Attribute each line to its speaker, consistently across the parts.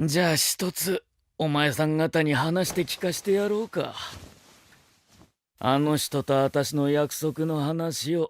Speaker 1: じゃあ一つお前さん方に話して聞かしてやろうか。あの人と私の約束の話を。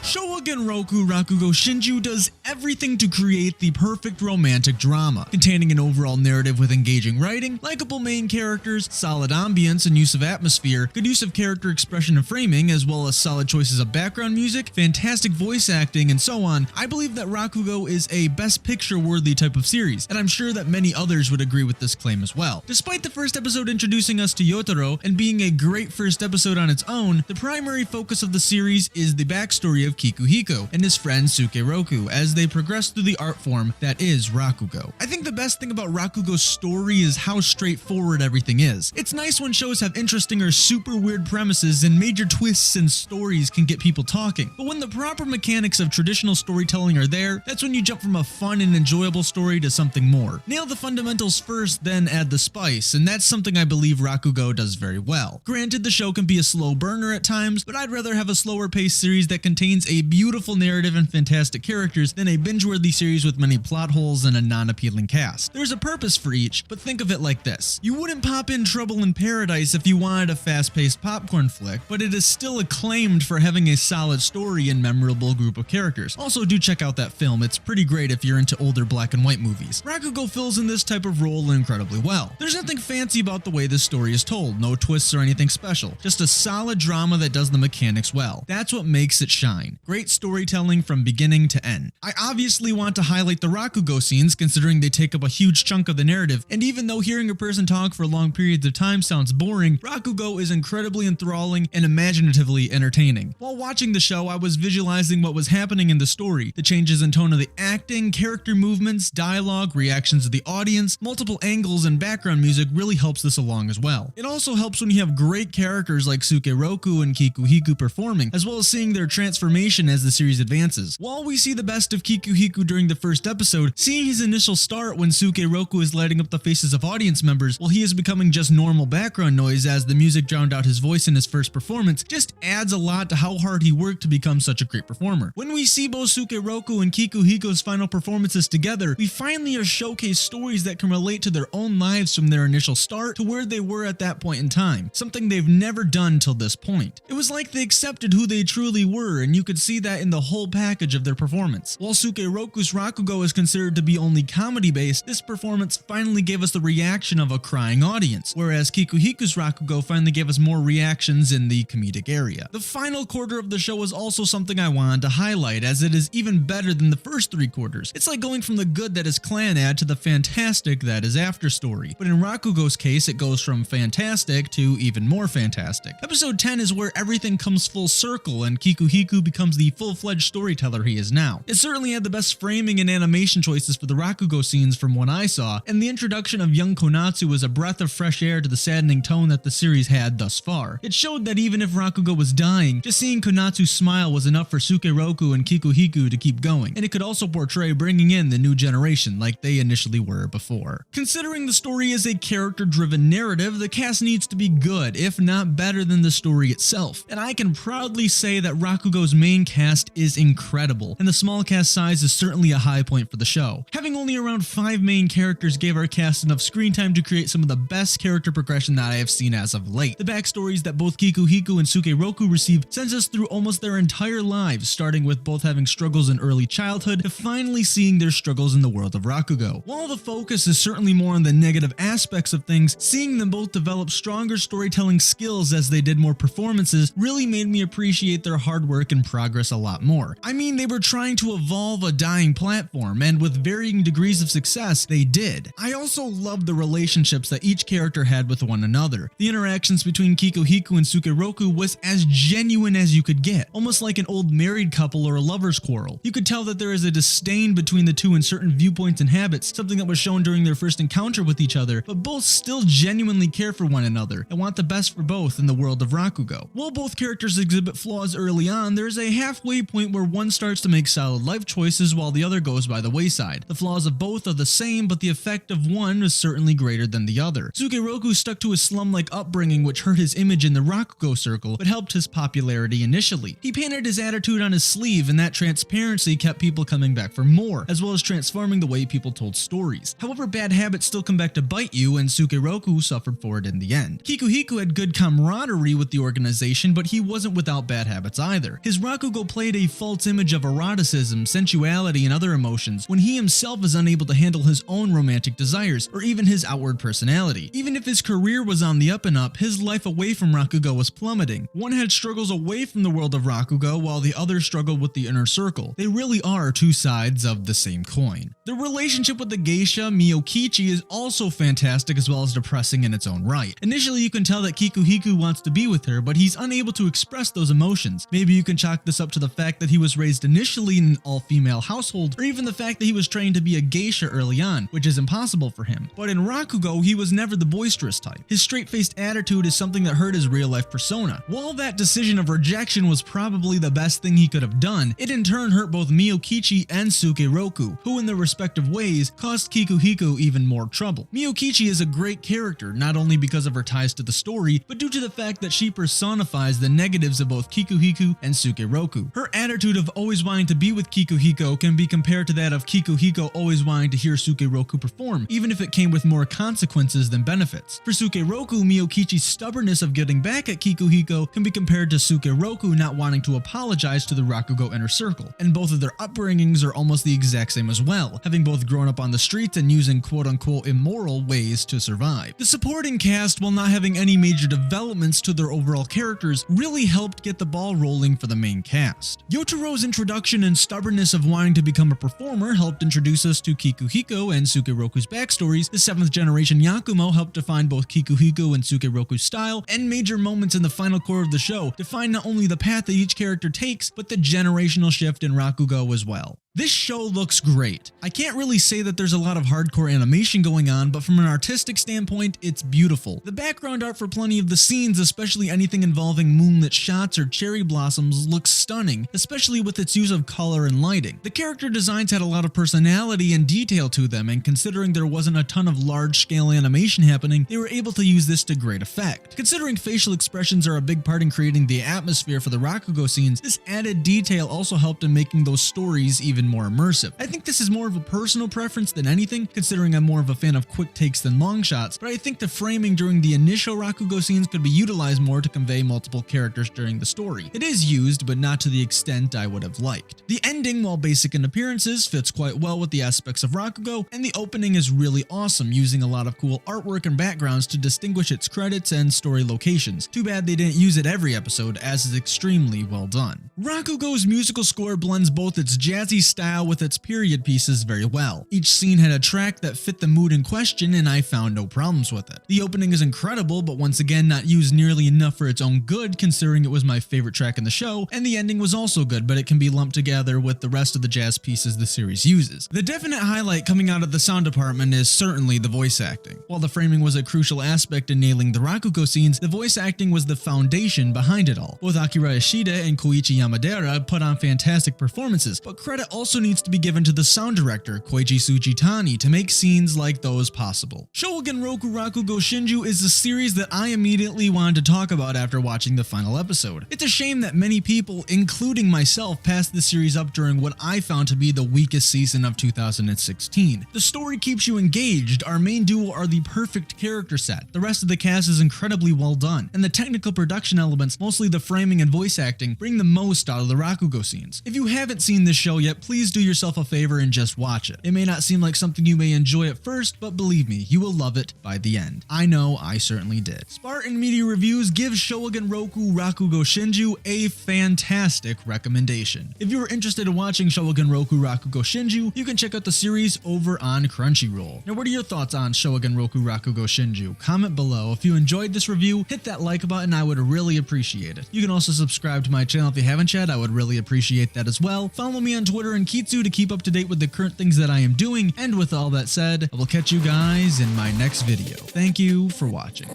Speaker 2: Showa Genroku Rakugo Shinju does everything to create the perfect romantic drama, containing an overall narrative with engaging writing, likable main characters, solid ambience and use of atmosphere, good use of character expression and framing, as well as solid choices of background music, fantastic voice acting, and so on. I believe that Rakugo is a best picture worthy type of series, and I'm sure that many others would agree with this claim as well. Despite the first episode introducing us to Yotaro and being a great first episode on its own, the primary focus of the series is the backstory of Kikuhiko and his friend Sukeroku as they progress through the art form that is Rakugo. I think the best thing about Rakugo's story is how straightforward everything is. It's nice when shows have interesting or super weird premises and major twists and stories can get people talking, but when the proper mechanics of traditional storytelling are there, that's when you jump from a fun and enjoyable story to something more. Nail the fundamentals first, then add the spice, and that's something I believe Rakugo does very well. Granted, the show can be a slow burner at times, but I'd rather have a slower paced series that contains a beautiful narrative and fantastic characters than a binge-worthy series with many plot holes and a non-appealing cast. There's a purpose for each, but think of it like this. You wouldn't pop in Trouble in Paradise if you wanted a fast-paced popcorn flick, but it is still acclaimed for having a solid story and memorable group of characters. Also, do check out that film, it's pretty great if you're into older black and white movies. Rakugo fills in this type of role incredibly well. There's nothing fancy about the way this story is told, no twists or anything special, just a solid drama that does the mechanics well. That's what makes it shine. Great storytelling from beginning to end. I obviously want to highlight the Rakugo scenes considering they take up a huge chunk of the narrative, and even though hearing a person talk for long periods of time sounds boring, Rakugo is incredibly enthralling and imaginatively entertaining. While watching the show, I was visualizing what was happening in the story, the changes in tone of the acting, character movements, dialogue, reactions of the audience, multiple angles and background music really helps this along as well. It also helps when you have great characters like Sukeroku and Kikuhiko performing, as well as seeing their transformation as the series advances. While we see the best of Kikuhiko during the first episode, seeing his initial start when Sukeroku is lighting up the faces of audience members while he is becoming just normal background noise as the music drowned out his voice in his first performance just adds a lot to how hard he worked to become such a great performer. When we see both Sukeroku and Kikuhiko's final performances together, we finally are showcased stories that can relate to their own lives from their initial start to where they were at that point in time, something they've never done till this point. It was like they accepted who they truly were, and you could see that in the whole package of their performance. While Sukeroku's Rakugo is considered to be only comedy-based, this performance finally gave us the reaction of a crying audience, whereas Kikuhiko's Rakugo finally gave us more reactions in the comedic area. The final quarter of the show is also something I wanted to highlight, as it is even better than the first three quarters. It's like going from the good that is clan ad to the fantastic that is after story, but in Rakugo's case it goes from fantastic to even more fantastic. Episode 10 is where everything comes full circle and Kikuhiko becomes the full-fledged storyteller he is now. It certainly had the best framing and animation choices for the Rakugo scenes from what I saw, and the introduction of young Konatsu was a breath of fresh air to the saddening tone that the series had thus far. It showed that even if Rakugo was dying, just seeing Konatsu smile was enough for Sukeroku and Kikuhiko to keep going, and it could also portray bringing in the new generation like they initially were before. Considering the story is a character-driven narrative, the cast needs to be good, if not better than the story itself, and I can proudly say that Rakugo's main cast is incredible, and the small cast size is certainly a high point for the show. Having only around 5 main characters gave our cast enough screen time to create some of the best character progression that I have seen as of late. The backstories that both Kikuhiko and Sukeroku receive sends us through almost their entire lives, starting with both having struggles in early childhood to finally seeing their struggles in the world of Rakugo. While the focus is certainly more on the negative aspects of things, seeing them both develop stronger storytelling skills as they did more performances really made me appreciate their hard work and progress a lot more. I'm mean, they were trying to evolve a dying platform, and with varying degrees of success, they did. I also loved the relationships that each character had with one another. The interactions between Kikuhiku and Sukeroku was as genuine as you could get, almost like an old married couple or a lover's quarrel. You could tell that there is a disdain between the two in certain viewpoints and habits, something that was shown during their first encounter with each other, but both still genuinely care for one another and want the best for both in the world of Rakugo. While both characters exhibit flaws early on, there is a halfway point where one starts to make solid life choices while the other goes by the wayside. The flaws of both are the same, but the effect of one is certainly greater than the other. Sukeroku stuck to his slum-like upbringing, which hurt his image in the Rakugo circle, but helped his popularity initially. He painted his attitude on his sleeve, and that transparency kept people coming back for more, as well as transforming the way people told stories. However, bad habits still come back to bite you, and Sukeroku suffered for it in the end. Kikuhiku had good camaraderie with the organization, but he wasn't without bad habits either. His Rakugo played a false image of eroticism, sensuality, and other emotions when he himself is unable to handle his own romantic desires or even his outward personality. Even if his career was on the up and up, his life away from Rakugo was plummeting. One had struggles away from the world of Rakugo while the other struggled with the inner circle. They really are two sides of the same coin. The relationship with the geisha, Miyokichi, is also fantastic as well as depressing in its own right. Initially, you can tell that Kikuhiku wants to be with her, but he's unable to express those emotions. Maybe you can chalk this up to the fact that he was raised initially in an all-female household, or even the fact that he was trained to be a geisha early on, which is impossible for him. But in Rakugo, he was never the boisterous type. His straight-faced attitude is something that hurt his real-life persona. While that decision of rejection was probably the best thing he could have done, it in turn hurt both Miyokichi and Sukeroku, who in their respective ways caused Kikuhiku even more trouble. Miyokichi is a great character, not only because of her ties to the story, but due to the fact that she personifies the negatives of both Kikuhiku and Sukeroku. Her attitude of always wanting to be with Kikuhiku can be compared to that of Kikuhiku always wanting to hear Sukeroku perform, even if it came with more consequences than benefits. For Sukeroku, Miyokichi's stubbornness of getting back at Kikuhiku can be compared to Sukeroku not wanting to apologize to the Rakugo inner circle, and both of their upbringings are almost the exact same as well, having both grown up on the streets and using quote-unquote immoral ways to survive. The supporting cast, while not having any major developments to their overall characters, really helped get the ball rolling for the main cast. Yotaro's introduction and stubbornness of wanting to become a performer helped introduce us to Kikuhiku and Sukeroku's backstories. The 7th generation Yakumo helped define both Kikuhiku and Sukeroku's style, and major moments in the final core of the show define not only the path that each character takes, but the generational shift in Rakugo as well. This show looks great. I can't really say that there's a lot of hardcore animation going on, but from an artistic standpoint, it's beautiful. The background art for plenty of the scenes, especially anything involving moonlit shots or cherry blossoms, looks stunning, especially with its use of color and lighting. The character designs had a lot of personality and detail to them, and considering there wasn't a ton of large-scale animation happening, they were able to use this to great effect. Considering facial expressions are a big part in creating the atmosphere for the Rakugo scenes, this added detail also helped in making those stories even more immersive. I think this is more of a personal preference than anything, considering I'm more of a fan of quick takes than long shots, but I think the framing during the initial Rakugo scenes could be utilized more to convey multiple characters during the story. It is used, but not to the extent I would have liked. The ending, while basic in appearances, fits quite well with the aspects of Rakugo, and the opening is really awesome, using a lot of cool artwork and backgrounds to distinguish its credits and story locations. Too bad they didn't use it every episode, as is extremely well done. Rakugo's musical score blends both its jazzy style with its period pieces very well. Each scene had a track that fit the mood in question, and I found no problems with it. The opening is incredible, but once again not used nearly enough for its own good, considering it was my favorite track in the show, and the ending was also good, but it can be lumped together with the rest of the jazz pieces the series uses. The definite highlight coming out of the sound department is certainly the voice acting. While the framing was a crucial aspect in nailing the Rakugo scenes, the voice acting was the foundation behind it all. Both Akira Ishida and Koichi Yamadera put on fantastic performances, but credit also needs to be given to the sound director, Koichi Sujitani, to make scenes like those possible. Showa Genroku Rakugo Shinju is the series that I immediately wanted to talk about after watching the final episode. It's a shame that many people, including myself, passed the series up during what I found to be the weakest season of 2016. The story keeps you engaged, our main duo are the perfect character set, the rest of the cast is incredibly well done, and the technical production elements, mostly the framing and voice acting, bring the most out of the Rakugo scenes. If you haven't seen this show yet, please do yourself a favor and just watch it. It may not seem like something you may enjoy at first, but believe me, you will love it by the end. I know I certainly did. Spartan Media Reviews gives Showa Genroku Rakugo Shinju a fantastic recommendation. If you are interested in watching Showa Genroku Rakugo Shinju, you can check out the series over on Crunchyroll. Now, what are your thoughts on Showa Genroku Rakugo Shinju? Comment below. If you enjoyed this review, hit that like button, I would really appreciate it. You can also subscribe to my channel if you haven't yet, I would really appreciate that as well. Follow me on Twitter and Kitsu to keep up to date with the current things that I am doing, and with all that said, I will catch you guys in my next video. Thank you for watching.